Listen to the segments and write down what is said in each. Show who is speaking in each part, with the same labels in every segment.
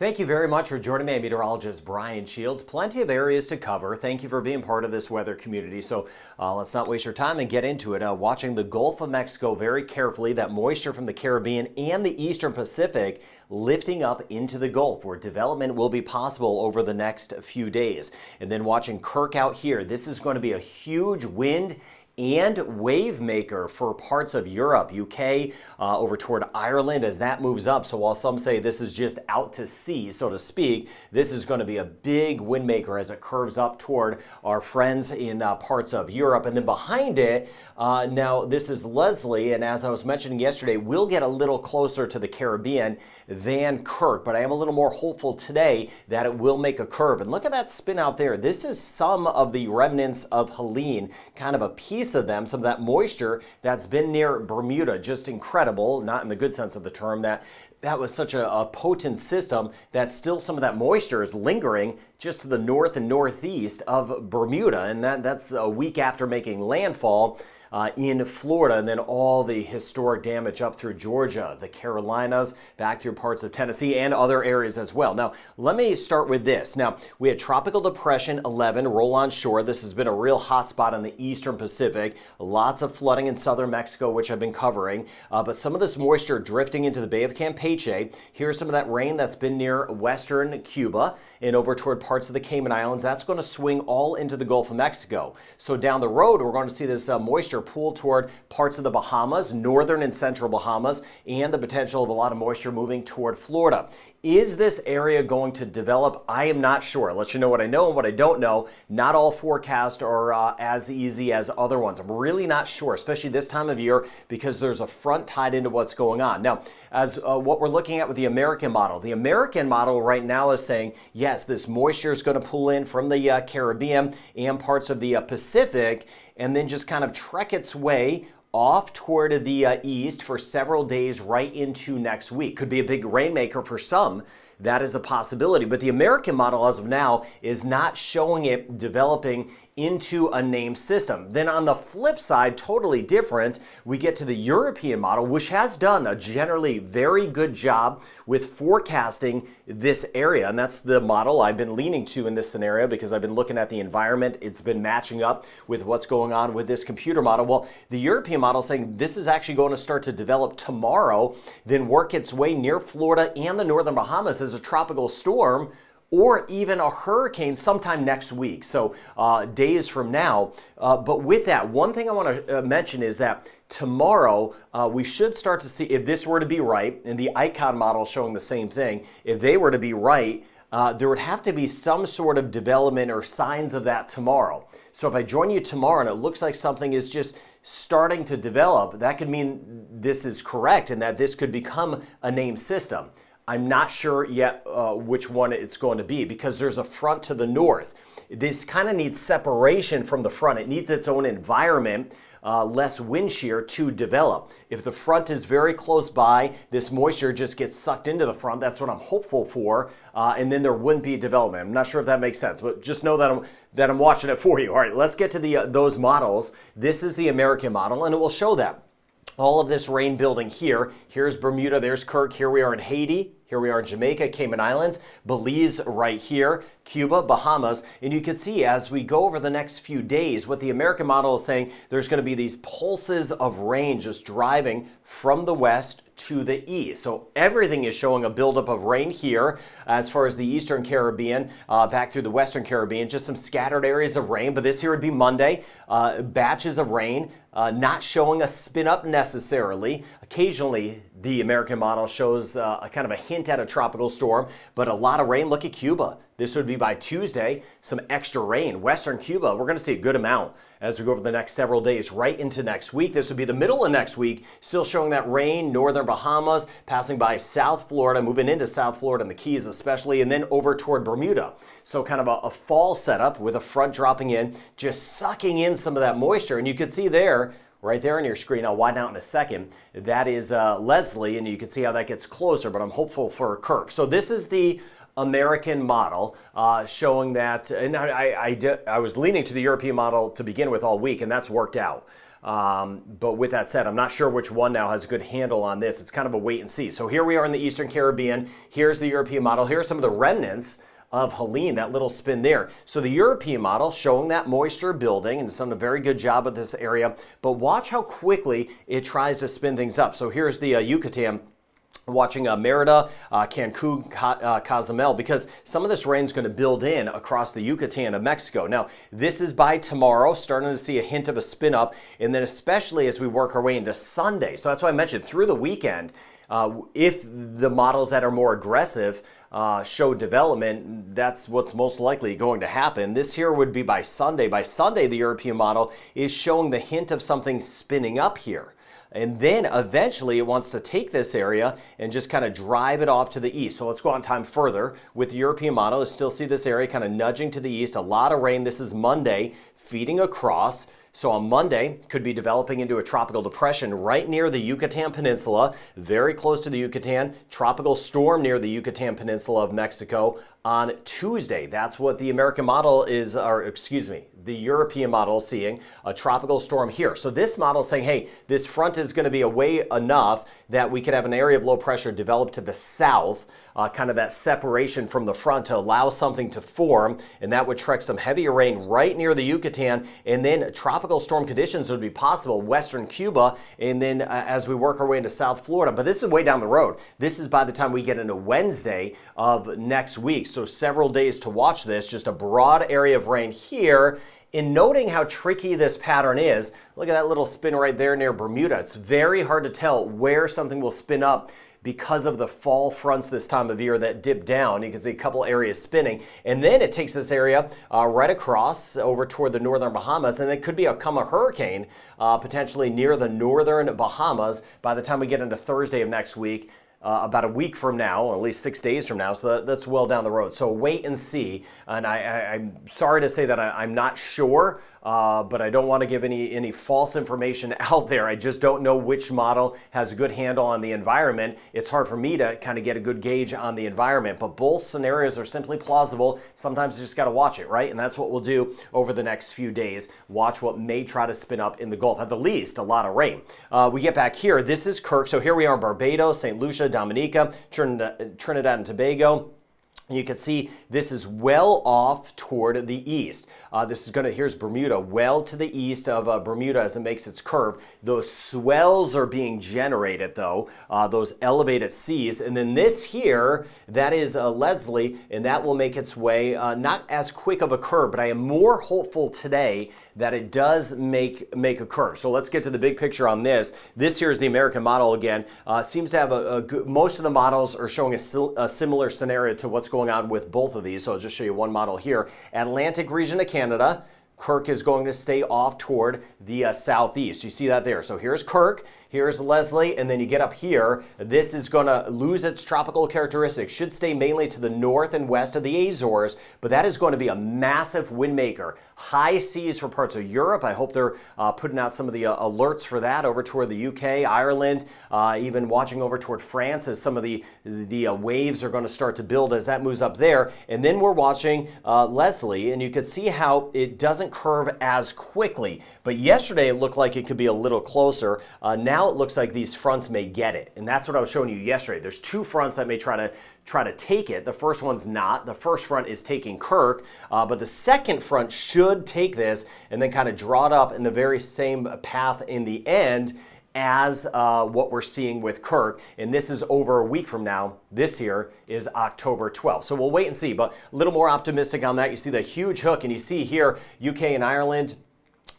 Speaker 1: Thank you very much for joining me. I'm meteorologist Brian Shields. Plenty of areas to cover. Thank you for being part of this weather community. So let's not waste your time and get into it. Watching the Gulf of Mexico very carefully, that moisture from the Caribbean and the Eastern Pacific lifting up into the Gulf, where development will be possible over the next few days. And then watching Kirk out here, this is going to be a huge wind and wave maker for parts of Europe, UK, over toward Ireland as that moves up. So while some say this is just out to sea, so to speak, this is going to be a big wind maker as it curves up toward our friends in parts of Europe. And then behind it, now this is Leslie, and as I was mentioning yesterday, we'll get a little closer to the Caribbean than Kirk, but I am a little more hopeful today that it will make a curve. And look at that spin out there. This is some of the remnants of Helene, kind of a piece of them, some of that moisture that's been near Bermuda. Just incredible, not in the good sense of the term, that was such a potent system that still some of that moisture is lingering just to the north and northeast of Bermuda, and that's a week after making landfall in Florida, and then all the historic damage up through Georgia, the Carolinas, back through parts of Tennessee and other areas as well. Now, let me start with this. Now, we had Tropical Depression 11 roll on shore. This has been a real hot spot in the Eastern Pacific. Lots of flooding in southern Mexico, which I've been covering, but some of this moisture drifting into the Bay of Campeche. Here's some of that rain that's been near western Cuba and over toward parts of the Cayman Islands. That's going to swing all into the Gulf of Mexico. So down the road, we're going to see this moisture pool toward parts of the Bahamas, northern and central Bahamas, and the potential of a lot of moisture moving toward Florida. Is this area going to develop? I am not sure. I'll let you know what I know and what I don't know. Not all forecasts are as easy as other ones. I'm really not sure, especially this time of year, because there's a front tied into what's going on. Now, as what we're looking at with the American model right now is saying, yes, this moisture is going to pull in from the Caribbean and parts of the Pacific, and then just kind of trek its way off toward the east for several days right into next week. Could be a big rainmaker for some. That is a possibility. But the American model as of now is not showing it developing into a named system. Then on the flip side, totally different, we get to the European model, which has done a generally very good job with forecasting this area. And that's the model I've been leaning to in this scenario because I've been looking at the environment. It's been matching up with what's going on with this computer model. Well, the European model is saying this is actually going to start to develop tomorrow, then work its way near Florida and the northern Bahamas as a tropical storm, or even a hurricane sometime next week, so days from now. But with that, one thing I want to mention is that tomorrow we should start to see, if this were to be right, and the ICON model showing the same thing, if they were to be right, there would have to be some sort of development or signs of that tomorrow. So if I join you tomorrow and it looks like something is just starting to develop, that could mean this is correct and that this could become a named system. I'm not sure yet which one it's going to be because there's a front to the north. This kind of needs separation from the front. It needs its own environment, less wind shear to develop. If the front is very close by, this moisture just gets sucked into the front. That's what I'm hopeful for, and then there wouldn't be development. I'm not sure if that makes sense, but just know that I'm watching it for you. All right, let's get to those models. This is the American model, and it will show that. All of this rain building here. Here's Bermuda, there's Kirk, here we are in Haiti, here we are in Jamaica, Cayman Islands, Belize right here, Cuba, Bahamas, and you can see as we go over the next few days, what the American model is saying, there's going to be these pulses of rain just driving from the west to the east. So everything is showing a buildup of rain here as far as the eastern Caribbean, back through the western Caribbean, just some scattered areas of rain, but this here would be Monday, batches of rain, not showing a spin up necessarily. Occasionally, the American model shows a kind of a hint at a tropical storm, but a lot of rain. Look at Cuba. This would be by Tuesday, some extra rain. Western Cuba, we're going to see a good amount as we go over the next several days, right into next week. This would be the middle of next week, still showing that rain, northern Bahamas, passing by South Florida, moving into South Florida and the Keys especially, and then over toward Bermuda. So kind of a fall setup with a front dropping in, just sucking in some of that moisture. And you can see there, right there on your screen, I'll widen out in a second, that is Leslie, and you can see how that gets closer, but I'm hopeful for a curve. So this is the American model showing that, and I was leaning to the European model to begin with all week, and that's worked out. But with that said, I'm not sure which one now has a good handle on this. It's kind of a wait and see. So here we are in the Eastern Caribbean. Here's the European model. Here are some of the remnants of Helene, that little spin there. So the European model showing that moisture building, and it's done a very good job of this area, but watch how quickly it tries to spin things up. So here's the Yucatan, watching Merida, Cancun, Cozumel, because some of this rain is going to build in across the Yucatan of Mexico. Now, this is by tomorrow, starting to see a hint of a spin up, and then especially as we work our way into Sunday. So that's why I mentioned through the weekend, if the models that are more aggressive show development, that's what's most likely going to happen. This here would be by Sunday. By Sunday, the European model is showing the hint of something spinning up here. And then eventually it wants to take this area and just kind of drive it off to the east. So let's go on time further with the European model. You still see this area kind of nudging to the east. A lot of rain. This is Monday, feeding across. So on Monday, could be developing into a tropical depression right near the Yucatan Peninsula, very close to the Yucatan. Tropical storm near the Yucatan Peninsula of Mexico on Tuesday. That's what the American model is, or excuse me, the European model is seeing, a tropical storm here. So this model is saying, hey, this front is going to be away enough that we could have an area of low pressure develop to the south, kind of that separation from the front to allow something to form, and that would track some heavier rain right near the Yucatan, and then tropical storm conditions would be possible, western Cuba, and then as we work our way into South Florida. But this is way down the road. This is by the time we get into Wednesday of next week. So several days to watch this, just a broad area of rain here. In noting how tricky this pattern is, look at that little spin right there near Bermuda. It's very hard to tell where something will spin up because of the fall fronts this time of year that dip down. You can see a couple areas spinning, and then it takes this area right across over toward the northern Bahamas, and it could become a hurricane potentially near the northern Bahamas by the time we get into Thursday of next week. About a week from now, or at least 6 days from now, so that's well down the road. So wait and see. And I'm sorry to say that I'm not sure, but I don't want to give any false information out there. I just don't know which model has a good handle on the environment. It's hard for me to kind of get a good gauge on the environment, but both scenarios are simply plausible. Sometimes you just got to watch it, right? And that's what we'll do over the next few days. Watch what may try to spin up in the Gulf. At the least, a lot of rain. We get back here. This is Kirk. So here we are in Barbados, St. Lucia, Dominica, Trinidad and Tobago. You can see this is well off toward the east. Here's Bermuda, well to the east of Bermuda as it makes its curve. Those swells are being generated though, those elevated seas. And then this here, that is Leslie, and that will make its way, not as quick of a curve, but I am more hopeful today that it does make a curve. So let's get to the big picture on this. This here is the American model again. Seems to have a good, most of the models are showing a similar scenario to what's going on with both of these. So I'll just show you one model here. Atlantic region of Canada. Kirk is going to stay off toward the southeast. You see that there. So here's Kirk, here's Leslie, and then you get up here. This is going to lose its tropical characteristics. Should stay mainly to the north and west of the Azores, but that is going to be a massive wind maker. High seas for parts of Europe. I hope they're putting out some of the alerts for that over toward the UK, Ireland, even watching over toward France as some of the waves are going to start to build as that moves up there. And then we're watching Leslie, and you can see how it doesn't curve as quickly. But yesterday it looked like it could be a little closer. Now it looks like these fronts may get it. And that's what I was showing you yesterday. There's two fronts that may try to take it. The first one's not. The first front is taking Kirk, but the second front should take this and then kind of draw it up in the very same path in the end as what we're seeing with Kirk. And this is over a week from now. This here is October 12th. So we'll wait and see, but a little more optimistic on that. You see the huge hook, and you see here UK and Ireland.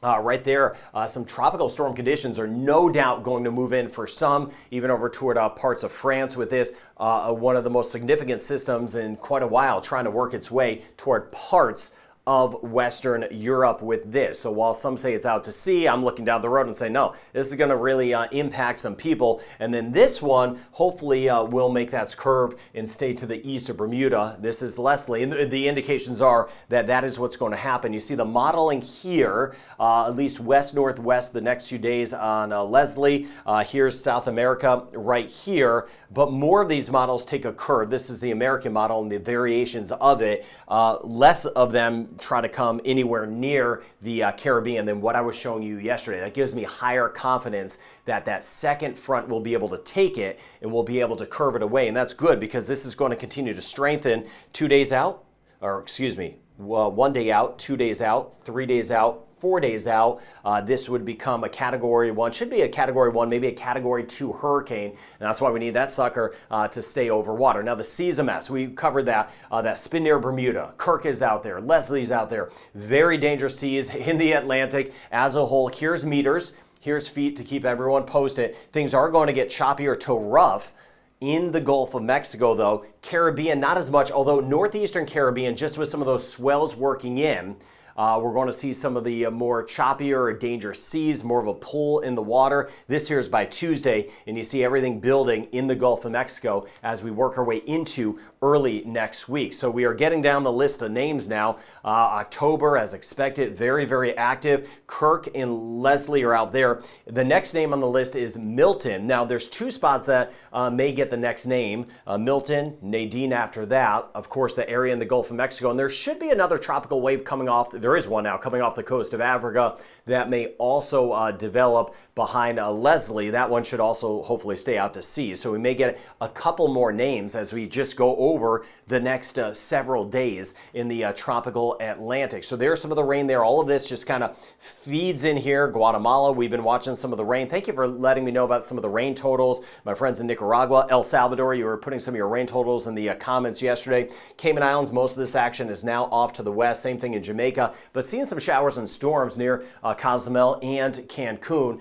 Speaker 1: Right there, some tropical storm conditions are no doubt going to move in for some, even over toward parts of France with this, one of the most significant systems in quite a while trying to work its way toward parts of Western Europe with this. So while some say it's out to sea, I'm looking down the road and saying, no, this is going to really impact some people. And then this one hopefully will make that curve and stay to the east of Bermuda. This is Leslie, and the indications are that that is what's going to happen. You see the modeling here, at least west-northwest the next few days on Leslie. Here's South America right here, but more of these models take a curve. This is the American model and the variations of it. Less of them try to come anywhere near the Caribbean than what I was showing you yesterday. That gives me higher confidence that that second front will be able to take it and we'll be able to curve it away. And that's good because this is going to continue to strengthen 2 days out, or excuse me, 1 day out, 2 days out, 3 days out, 4 days out. This would become a Category 1, should be a Category 1, maybe a Category 2 hurricane, and that's why we need that sucker to stay over water. Now the sea's a mess. We covered that. That spin near Bermuda. Kirk is out there. Leslie's out there. Very dangerous seas in the Atlantic as a whole. Here's meters. Here's feet to keep everyone posted. Things are going to get choppier to rough in the Gulf of Mexico, though. Caribbean, not as much, although northeastern Caribbean, just with some of those swells working in, we're going to see some of the more choppier or dangerous seas, more of a pull in the water. This here is by Tuesday, and you see everything building in the Gulf of Mexico as we work our way into early next week. So we are getting down the list of names now. October, as expected, very, very active. Kirk and Leslie are out there. The next name on the list is Milton. Now, there's 2 spots that may get the next name. Milton, Nadine after that. Of course, the area in the Gulf of Mexico. And there should be another tropical wave coming off. There is one now coming off the coast of Africa that may also develop behind Leslie. That one should also hopefully stay out to sea. So we may get a couple more names as we just go over the next several days in the tropical Atlantic. So there's some of the rain there. All of this just kind of feeds in here. Guatemala, we've been watching some of the rain. Thank you for letting me know about some of the rain totals. My friends in Nicaragua, El Salvador, you were putting some of your rain totals in the comments yesterday. Cayman Islands, most of this action is now off to the west. Same thing in Jamaica. But seeing some showers and storms near Cozumel and Cancun.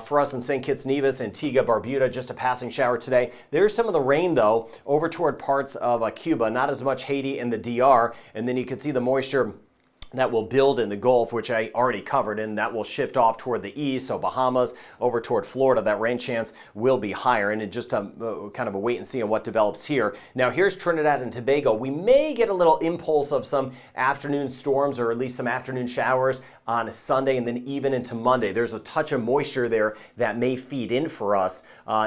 Speaker 1: For us in St. Kitts Nevis, Antigua, Barbuda, just a passing shower today. There's some of the rain, though, over toward parts of Cuba. Not as much Haiti and the DR. And then you can see the moisture that will build in the Gulf, which I already covered, and that will shift off toward the east. So Bahamas over toward Florida, that rain chance will be higher, and it just kind of a wait and see on what develops here. Now here's Trinidad and Tobago. We may get a little impulse of some afternoon storms, or at least some afternoon showers on Sunday and then even into Monday. There's a touch of moisture there that may feed in for us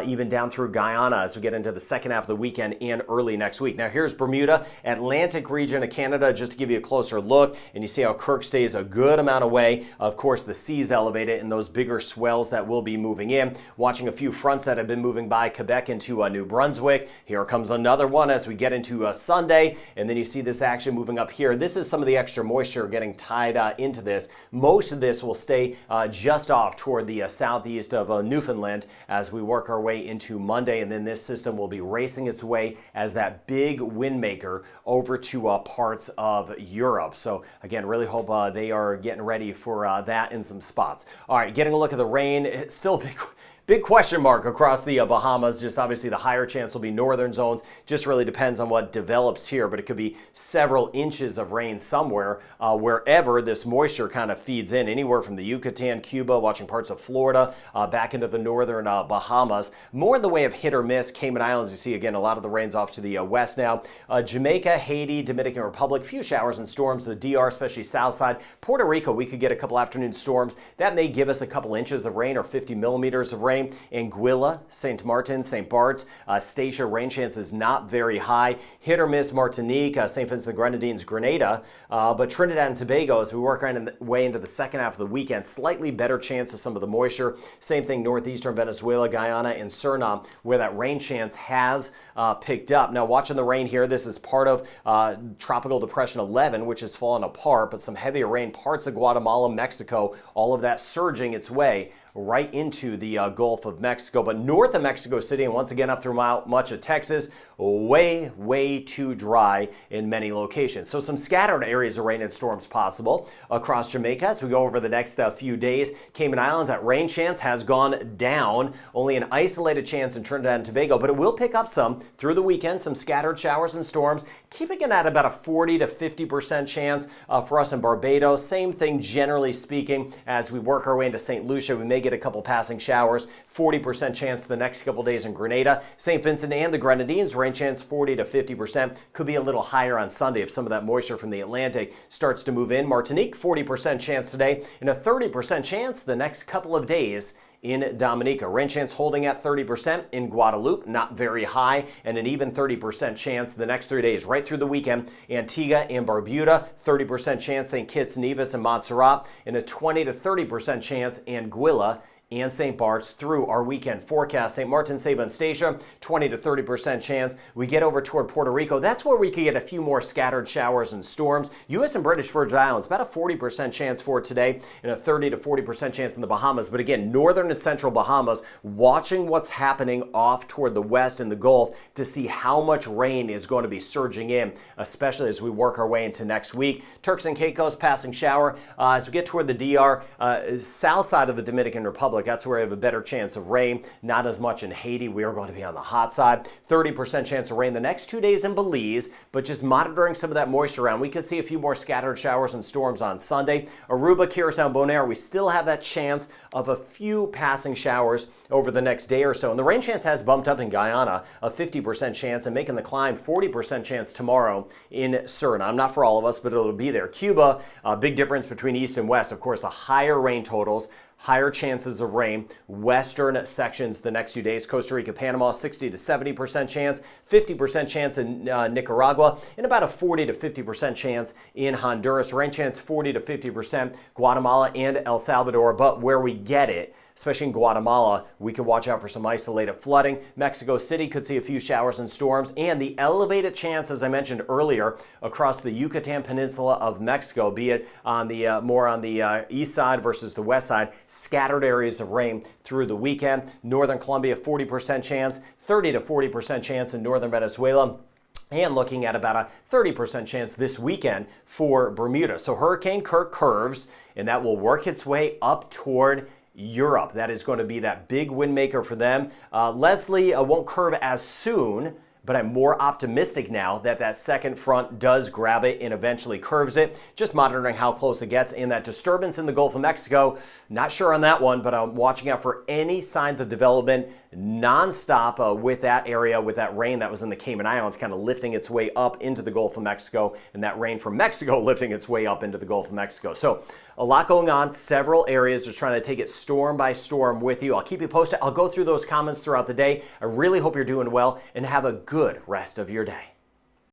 Speaker 1: even down through Guyana as we get into the second half of the weekend and early next week. Now here's Bermuda, Atlantic region of Canada, just to give you a closer look, and you see how Kirk stays a good amount away. Of course, the sea's elevated and those bigger swells that will be moving in. Watching a few fronts that have been moving by Quebec into New Brunswick. Here comes another one as we get into Sunday, and then you see this action moving up here. This is some of the extra moisture getting tied into this. Most of this will stay just off toward the southeast of Newfoundland as we work our way into Monday, and then this system will be racing its way as that big wind maker over to parts of Europe. So again, really hope they are getting ready for that in some spots. All right, getting a look at the rain. It's still big question mark across the Bahamas. Just obviously the higher chance will be northern zones. Just really depends on what develops here, but it could be several inches of rain somewhere wherever this moisture kind of feeds in, anywhere from the Yucatan, Cuba, watching parts of Florida, back into the northern Bahamas. More in the way of hit or miss. Cayman Islands, you see again a lot of the rain's off to the west now. Jamaica, Haiti, Dominican Republic, few showers and storms. The DR, especially south side. Puerto Rico, we could get a couple afternoon storms. That may give us a couple inches of rain or 50 millimeters of rain. Anguilla, St. Martin, St. Bart's, Statia, rain chance is not very high. Hit or miss Martinique, St. Vincent and the Grenadines, Grenada. But Trinidad and Tobago, as we work our way into the second half of the weekend, slightly better chance of some of the moisture. Same thing northeastern Venezuela, Guyana, and Suriname, where that rain chance has picked up. Now watching the rain here, this is part of Tropical Depression 11, which has fallen apart, but some heavier rain, parts of Guatemala, Mexico, all of that surging its way right into the Gulf of Mexico. But north of Mexico City, and once again up through much of Texas, way too dry in many locations. So some scattered areas of rain and storms possible across Jamaica as we go over the next few days. Cayman Islands, that rain chance has gone down. Only an isolated chance in Trinidad and Tobago, but it will pick up some through the weekend, some scattered showers and storms, keeping it at about a 40 to 50% chance for us in Barbados. Same thing generally speaking as we work our way into St. Lucia. We may get a couple passing showers, 40% chance the next couple days in Grenada. St. Vincent and the Grenadines, rain chance 40 to 50%. Could be a little higher on Sunday if some of that moisture from the Atlantic starts to move in. Martinique, 40% chance today, and a 30% chance the next couple of days in Dominica. Rain chance holding at 30% in Guadalupe, not very high, and an even 30% chance the next 3 days, right through the weekend. Antigua and Barbuda, 30% chance. St. Kitts, Nevis, and Montserrat, and a 20 to 30% chance. Anguilla and St. Bart's through our weekend forecast. St. Martin, Saba, and Statia, 20 to 30% chance. We get over toward Puerto Rico. That's where we could get a few more scattered showers and storms. U.S. and British Virgin Islands, about a 40% chance for today and a 30 to 40% chance in the Bahamas. But again, northern and central Bahamas, watching what's happening off toward the west in the Gulf to see how much rain is going to be surging in, especially as we work our way into next week. Turks and Caicos, passing shower. As we get toward the DR, south side of the Dominican Republic, that's where we have a better chance of rain. Not as much in Haiti. We are going to be on the hot side. 30% chance of rain the next 2 days in Belize, but just monitoring some of that moisture around. We could see a few more scattered showers and storms on Sunday. Aruba, Curacao, and Bonaire, we still have that chance of a few passing showers over the next day or so. And the rain chance has bumped up in Guyana, a 50% chance, and making the climb 40% chance tomorrow in Suriname. Not for all of us, but it'll be there. Cuba, a big difference between east and west. Of course, the higher rain totals, higher chances of rain. Western sections the next few days. Costa Rica, Panama, 60 to 70% chance, 50% chance in Nicaragua, and about a 40 to 50% chance in Honduras. Rain chance 40 to 50%, Guatemala and El Salvador. But where we get it, especially in Guatemala, we could watch out for some isolated flooding. Mexico City could see a few showers and storms, and the elevated chance, as I mentioned earlier, across the Yucatan Peninsula of Mexico, be it on the more on the east side versus the west side, scattered areas of rain through the weekend. Northern Colombia, 40% chance, 30 to 40% chance in northern Venezuela. And looking at about a 30% chance this weekend for Bermuda. So Hurricane Kirk curves, and that will work its way up toward Europe. That is going to be that big wind maker for them. Leslie won't curve as soon, but I'm more optimistic now that that second front does grab it and eventually curves it. Just monitoring how close it gets. And that disturbance in the Gulf of Mexico, not sure on that one, but I'm watching out for any signs of development nonstop with that area, with that rain that was in the Cayman Islands kind of lifting its way up into the Gulf of Mexico, and that rain from Mexico lifting its way up into the Gulf of Mexico. So a lot going on, several areas. Just trying to take it storm by storm with you. I'll keep you posted. I'll go through those comments throughout the day. I really hope you're doing well and have a good rest of your day.